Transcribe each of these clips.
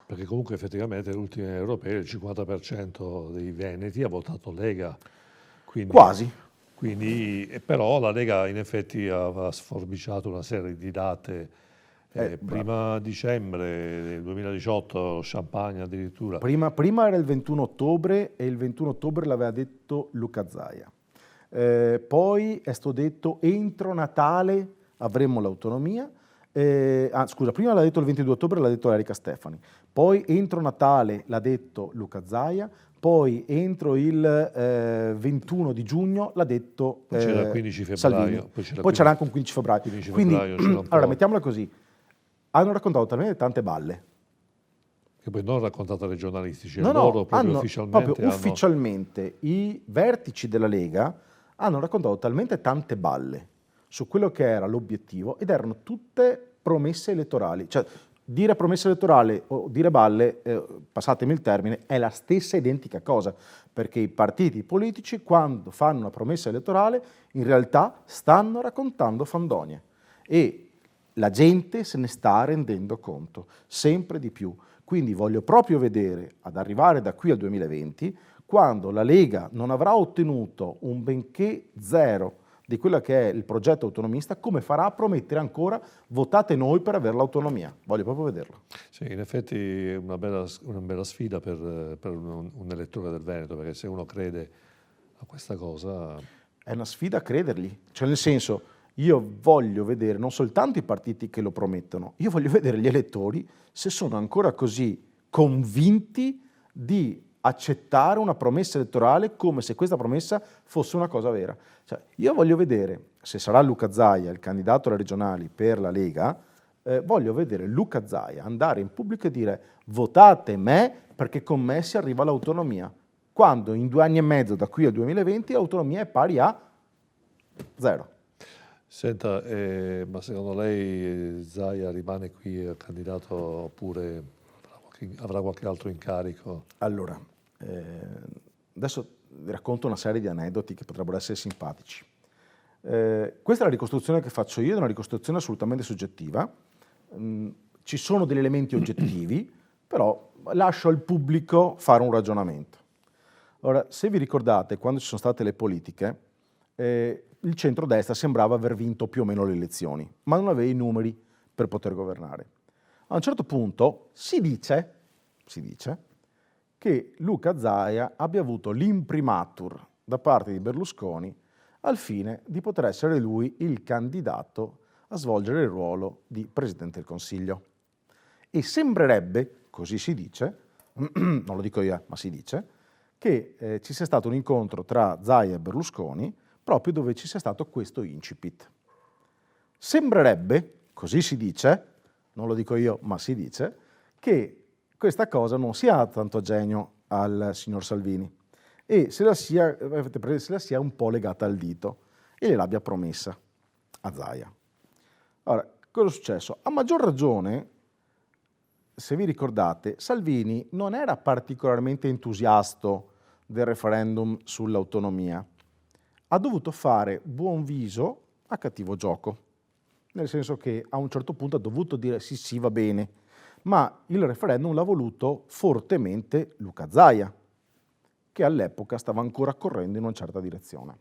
Perché comunque effettivamente alle ultime europee il 50% dei veneti ha votato Lega, Quasi. però la Lega in effetti aveva sforbiciato una serie di date, Bravo. prima dicembre del 2018, Champagne addirittura. Prima era il 21 ottobre e il 21 ottobre l'aveva detto Luca Zaia. Poi è stato detto entro Natale avremmo l'autonomia. Scusa, prima l'ha detto il 22 ottobre, l'ha detto Erika Stefani. Poi entro Natale l'ha detto Luca Zaia. Poi entro il 21 di giugno l'ha detto Poi c'era il 15 Salvini. febbraio, Poi c'era anche un 15 febbraio. 15 Quindi, febbraio c'era un allora, po', mettiamola così. Hanno raccontato talmente tante balle. che poi non raccontate ai giornalisti, cioè No, loro no, proprio hanno proprio ufficialmente hanno... ufficialmente i vertici della Lega hanno raccontato talmente tante balle su quello che era l'obiettivo ed erano tutte promesse elettorali. Cioè, dire promessa elettorale o dire balle, passatemi il termine, è la stessa identica cosa, perché i partiti politici quando fanno una promessa elettorale in realtà stanno raccontando fandonie e la gente se ne sta rendendo conto sempre di più. Quindi voglio proprio vedere, ad arrivare da qui al 2020, quando la Lega non avrà ottenuto un benché zero di quello che è il progetto autonomista, come farà a promettere ancora votate noi per avere l'autonomia? Voglio proprio vederlo. Sì, in effetti è una bella sfida per un elettore del Veneto, perché se uno crede a questa cosa... È una sfida a credergli, cioè nel senso, io voglio vedere non soltanto i partiti che lo promettono, io voglio vedere gli elettori se sono ancora così convinti di accettare una promessa elettorale come se questa promessa fosse una cosa vera. Cioè, io voglio vedere, se sarà Luca Zaia il candidato alle regionali per la Lega, voglio vedere Luca Zaia andare in pubblico e dire votate me perché con me si arriva all'autonomia, quando in 2 anni e mezzo da qui al 2020 l'autonomia è pari a zero. Senta, ma secondo lei Zaia rimane qui candidato oppure avrà qualche altro incarico? Allora, adesso vi racconto una serie di aneddoti che potrebbero essere simpatici. Questa è la ricostruzione che faccio io, è una ricostruzione assolutamente soggettiva. Ci sono degli elementi oggettivi, però lascio al pubblico fare un ragionamento. Ora, se vi ricordate, quando ci sono state le politiche, il centrodestra sembrava aver vinto più o meno le elezioni, ma non aveva i numeri per poter governare. A un certo punto si dice che Luca Zaia abbia avuto l'imprimatur da parte di Berlusconi al fine di poter essere lui il candidato a svolgere il ruolo di Presidente del Consiglio. E sembrerebbe, così si dice, non lo dico io, ma si dice, che ci sia stato un incontro tra Zaia e Berlusconi proprio dove ci sia stato questo incipit. Sembrerebbe, così si dice, non lo dico io, ma si dice, che questa cosa non sia tanto a genio al signor Salvini e se la sia un po' legata al dito e gliel'abbia promessa a Zaia. Ora, cosa è successo? A maggior ragione, se vi ricordate, Salvini non era particolarmente entusiasta del referendum sull'autonomia. Ha dovuto fare buon viso a cattivo gioco, nel senso che a un certo punto ha dovuto dire sì, sì, va bene, ma il referendum l'ha voluto fortemente Luca Zaia, che all'epoca stava ancora correndo in una certa direzione.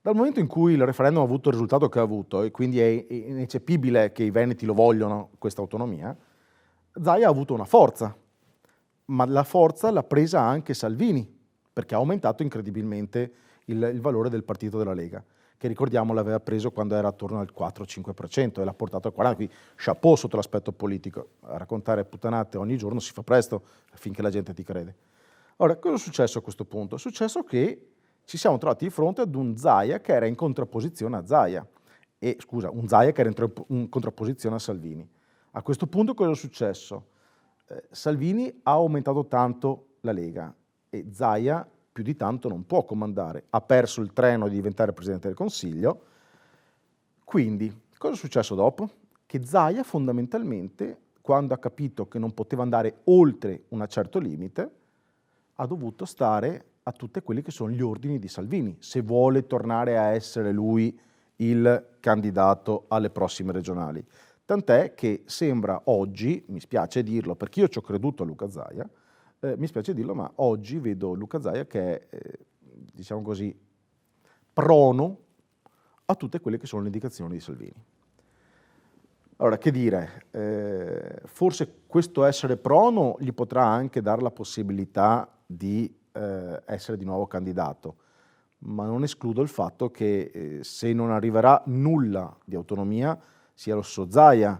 Dal momento in cui il referendum ha avuto il risultato che ha avuto, e quindi è ineccepibile che i veneti lo vogliono, questa autonomia, Zaia ha avuto una forza, ma la forza l'ha presa anche Salvini, perché ha aumentato incredibilmente il valore del partito della Lega, che ricordiamo l'aveva preso quando era attorno al 4-5% e l'ha portato al 40%, quindi chapeau sotto l'aspetto politico. A raccontare puttanate ogni giorno si fa presto finché la gente ti crede. Ora, cosa è successo a questo punto? È successo che ci siamo trovati di fronte ad un Zaia che era in contrapposizione a Zaia, un Zaia che era in contrapposizione a Salvini. A questo punto cosa è successo? Salvini ha aumentato tanto la Lega e Zaia più di tanto non può comandare. Ha perso il treno di diventare Presidente del Consiglio. Quindi, cosa è successo dopo? Che Zaia fondamentalmente, quando ha capito che non poteva andare oltre un certo limite, ha dovuto stare a tutti quelli che sono gli ordini di Salvini, se vuole tornare a essere lui il candidato alle prossime regionali. tant'è che sembra oggi, mi spiace dirlo perché io ci ho creduto a Luca Zaia, mi spiace dirlo, ma oggi vedo Luca Zaia che è, diciamo così, prono a tutte quelle che sono le indicazioni di Salvini. Allora, che dire, forse questo essere prono gli potrà anche dare la possibilità di essere di nuovo candidato, ma non escludo il fatto che se non arriverà nulla di autonomia sia lo stesso Zaia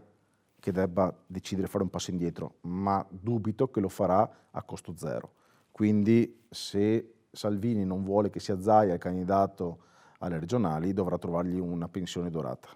che debba decidere di fare un passo indietro, ma dubito che lo farà a costo zero. Quindi se Salvini non vuole che sia Zaia il candidato alle regionali, dovrà trovargli una pensione dorata.